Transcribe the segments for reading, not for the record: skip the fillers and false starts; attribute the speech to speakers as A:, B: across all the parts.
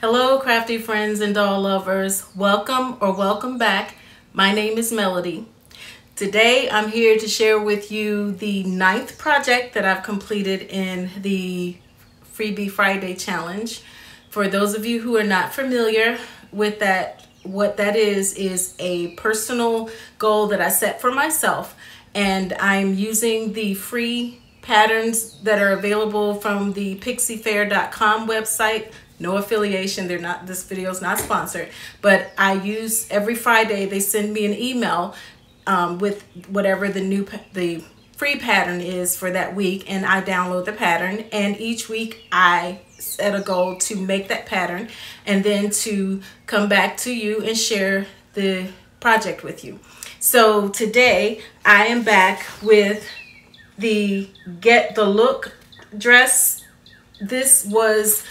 A: Hello, crafty friends and doll lovers. Welcome or welcome back. My name is Melody. Today, I'm here to share with you the 9th project that I've completed in the Freebie Friday challenge. For those of you who are not familiar with that, what that is a personal goal that I set for myself. And I'm using the free patterns that are available from the Faire.com website. No affiliation, they're not, this video is not sponsored, but I use every Friday, they send me an email with whatever the free pattern is for that week, and I download the pattern, and each week I set a goal to make that pattern and then to come back to you and share the project with you. So today I am back with the Get the Look dress. This was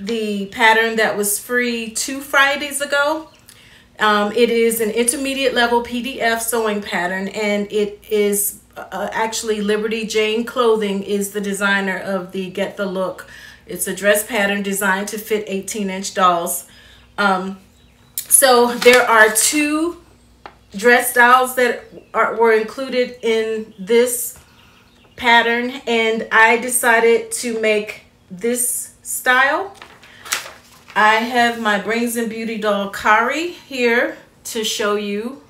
A: the pattern that was free 2 Fridays ago. It is an intermediate level PDF sewing pattern, and it is actually Liberty Jane Clothing is the designer of the Get the Look. It's a dress pattern designed to fit 18-inch dolls. So there are 2 dress styles that were included in this pattern, and I decided to make this style. I have my Brains and Beauty doll Kari here to show you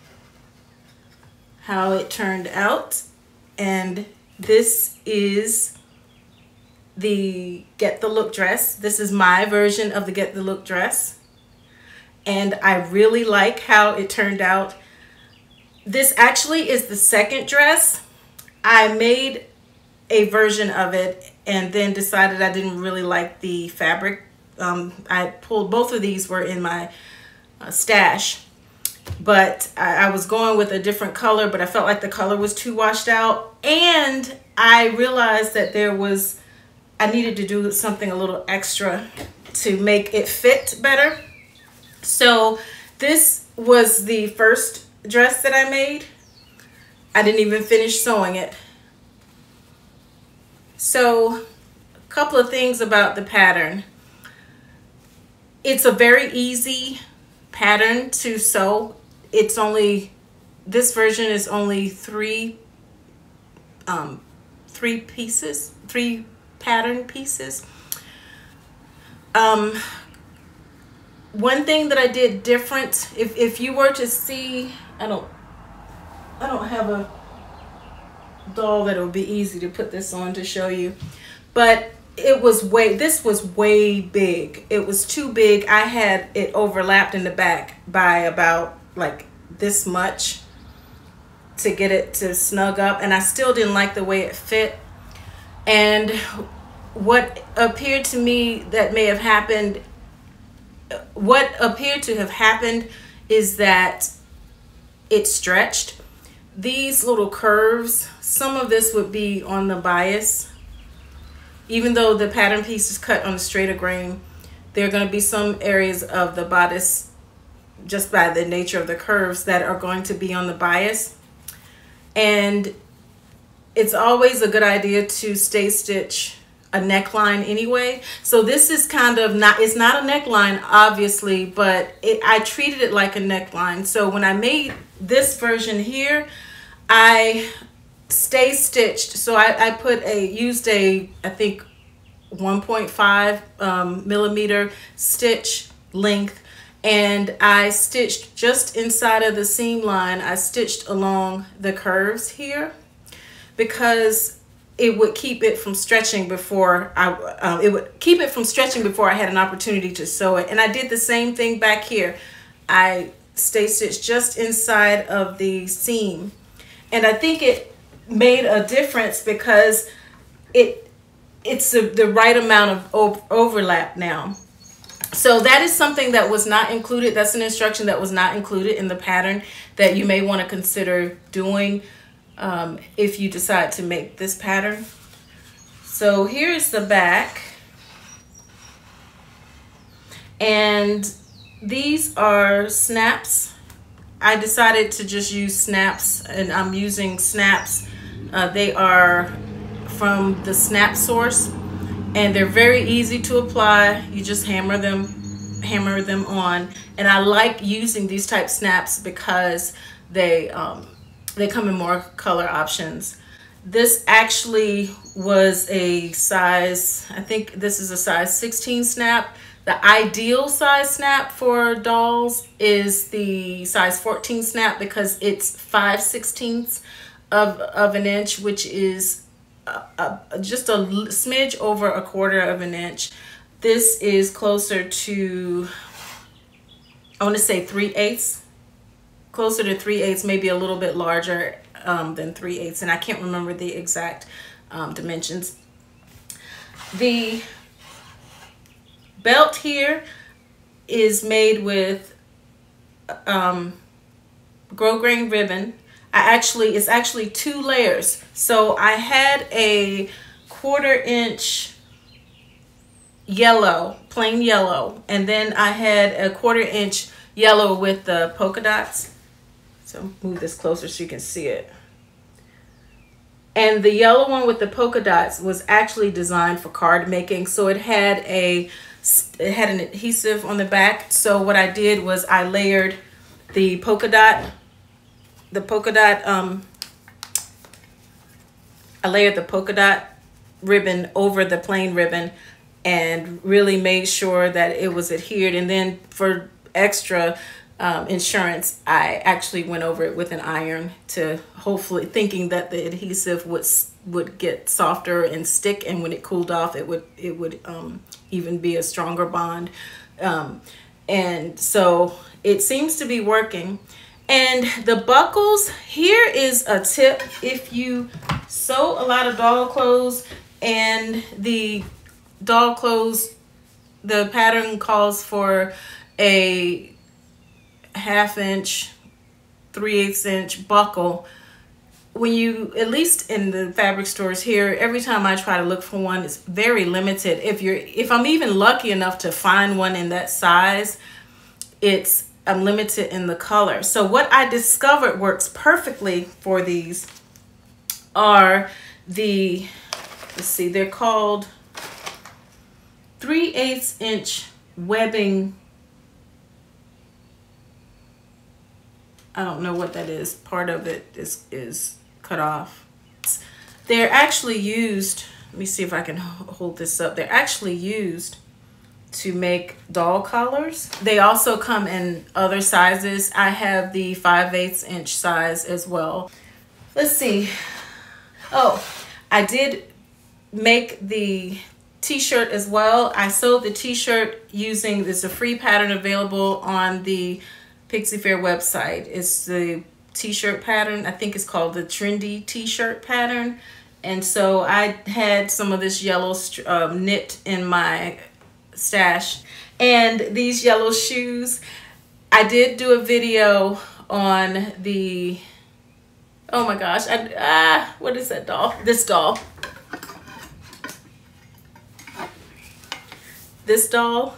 A: how it turned out. And this is the Get the Look dress. This is my version of the Get the Look dress. And I really like how it turned out. This actually is the second dress. I made a version of it and then decided I didn't really like the fabric. I pulled both of these were in my stash, but I was going with a different color, but I felt like the color was too washed out, and I realized that I needed to do something a little extra to make it fit better. So this was the first dress that I made. I didn't even finish sewing it. So a couple of things about the pattern. It's a very easy pattern to sew. This version is only 3 pieces, 3 pattern pieces. One thing that I did different, if you were to see, I don't have a doll that would be easy to put this on to show you, but this was way big. It was too big. I had it overlapped in the back by about like this much to get it to snug up, and I still didn't like the way it fit. And what appeared to me that may have happened, what appeared to have happened is that it stretched. These little curves, some of this would be on the bias. Even though the pattern piece is cut on a straighter grain, there are going to be some areas of the bodice, just by the nature of the curves, that are going to be on the bias. And it's always a good idea to stay stitch a neckline anyway. So this is kind of it's not a neckline, obviously, but I treated it like a neckline. So when I made this version here, I stay stitched. So I used a I think 1.5 millimeter stitch length, and I stitched just inside of the seam line. I stitched along the curves here because it would keep it from stretching before I had an opportunity to sew it. And I did the same thing back here. I stay stitched just inside of the seam, and I think it made a difference because it's the right amount of overlap now. So that is something that was not included. That's an instruction that was not included in the pattern that you may want to consider doing if you decide to make this pattern. So here's the back, and these are snaps. I decided to just use snaps, and I'm using snaps. They are from the Snap Source, and they're very easy to apply. You just hammer them hammer them on. And I like using these type snaps because they come in more color options. This actually was a size, I think this is a size 16 snap. The ideal size snap for dolls is the size 14 snap because it's 5/16 of an inch, which is just a smidge over 1/4 of an inch. This is closer to, I want to say 3/8, closer to 3/8, maybe a little bit larger than 3/8, and I can't remember the exact dimensions. The belt here is made with grosgrain ribbon. It's actually 2 layers. So I had a 1/4 inch yellow, plain yellow, and then I had a 1/4 inch yellow with the polka dots. So move this closer so you can see it. And the yellow one with the polka dots was actually designed for card making. So it had an adhesive on the back. So what I did was I layered the polka dot ribbon over the plain ribbon and really made sure that it was adhered. And then for extra insurance, I actually went over it with an iron to hopefully, thinking that the adhesive would get softer and stick, and when it cooled off it would even be a stronger bond. And so it seems to be working. And the buckles, here is a tip. If you sew a lot of doll clothes and the doll clothes, the pattern calls for a 1/2 inch, 3/8 inch buckle, when you, at least in the fabric stores here, every time I try to look for one, it's very limited. If I'm even lucky enough to find one in that size, I'm limited in the color. So what I discovered works perfectly for these are let's see, they're called 3/8 inch webbing. I don't know what that is. Part of it is cut off. They're actually used, let me see if I can hold this up. They're actually used to make doll collars. They also come in other sizes. I have the 5/8 inch size as well. Let's see. Oh, I did make the t-shirt as well. I sewed the t-shirt using, there's a free pattern available on the Pixie Faire website. It's the t-shirt pattern. I think it's called the trendy t-shirt pattern. And so I had some of this yellow knit in my stash. And these yellow shoes, I did do a video on the, oh my gosh, what is that doll? This doll. This doll.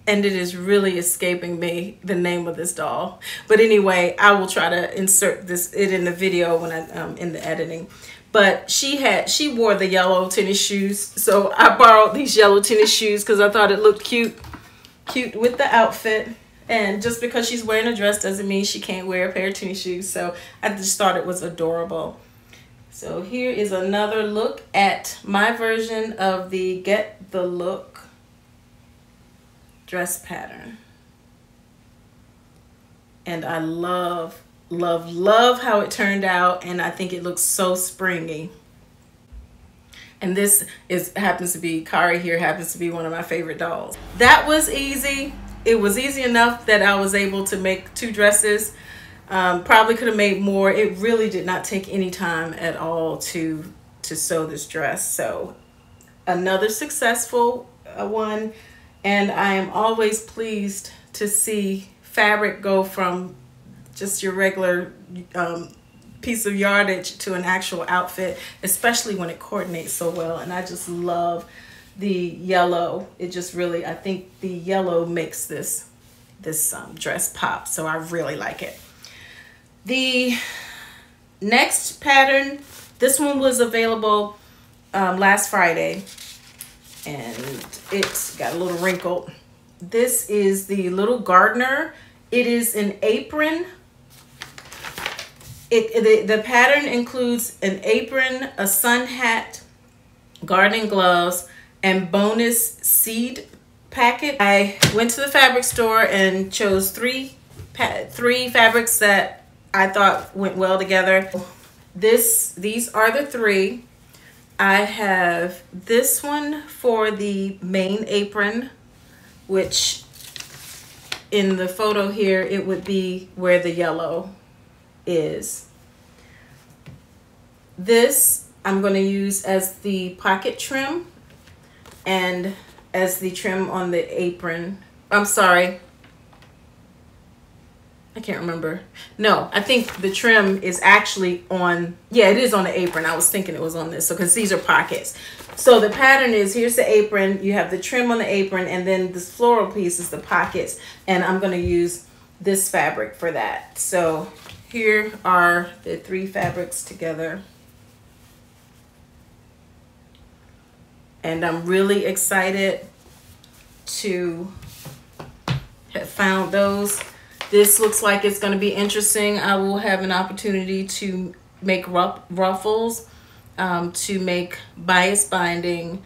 A: And it is really escaping me the name of this doll. But anyway, I will try to insert it in the video when in the editing. But she wore the yellow tennis shoes. So I borrowed these yellow tennis shoes because I thought it looked cute with the outfit. And just because she's wearing a dress doesn't mean she can't wear a pair of tennis shoes. So I just thought it was adorable. So here is another look at my version of the Get the Look dress pattern. And I love, love, love how it turned out, and I think it looks so springy. And this happens to be, Kari here happens to be one of my favorite dolls. That was easy. It was easy enough that I was able to make 2 dresses. Probably could have made more. It really did not take any time at all to sew this dress. So another successful one. And I am always pleased to see fabric go from just your regular piece of yardage to an actual outfit, especially when it coordinates so well. And I just love the yellow. It just really, I think the yellow makes this dress pop. So I really like it. The next pattern, this one was available last Friday. And It's got a little wrinkle. This is the little gardener. It is an apron. The pattern includes an apron, a sun hat, gardening gloves, and bonus seed packet. I went to the fabric store and chose three fabrics that I thought went well together. These are the three. I have this one for the main apron, which in the photo here, it would be where the yellow is. This I'm going to use as the pocket trim and as the trim on the apron. I'm sorry. I can't remember. No, I think the trim is actually on, yeah, it is on the apron. I was thinking it was on this, so because these are pockets. So the pattern is, here's the apron, you have the trim on the apron, and then this floral piece is the pockets, and I'm going to use this fabric for that. So here are the three fabrics together. And I'm really excited to have found those. This looks like it's going to be interesting. I will have an opportunity to make ruffles, to make bias binding,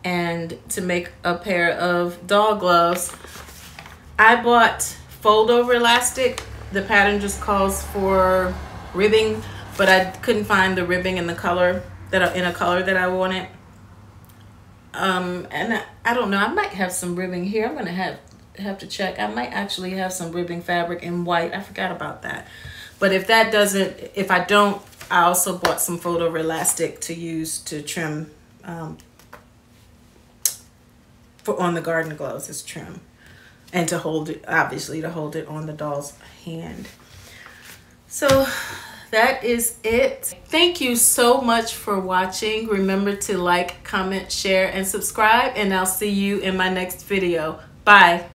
A: and to make a pair of dog gloves. I bought fold over elastic. The pattern just calls for ribbing, but I couldn't find the ribbing in the color that I wanted. And I don't know, I might have some ribbing here. I'm gonna have to check. I might actually have some ribbing fabric in white. I forgot about that. But if I don't, I also bought some fold over elastic to use to trim on the garden gloves as trim, and to hold it, obviously to hold it on the doll's hand. So that is it. Thank you so much for watching. Remember to like, comment, share, and subscribe, and I'll see you in my next video. Bye.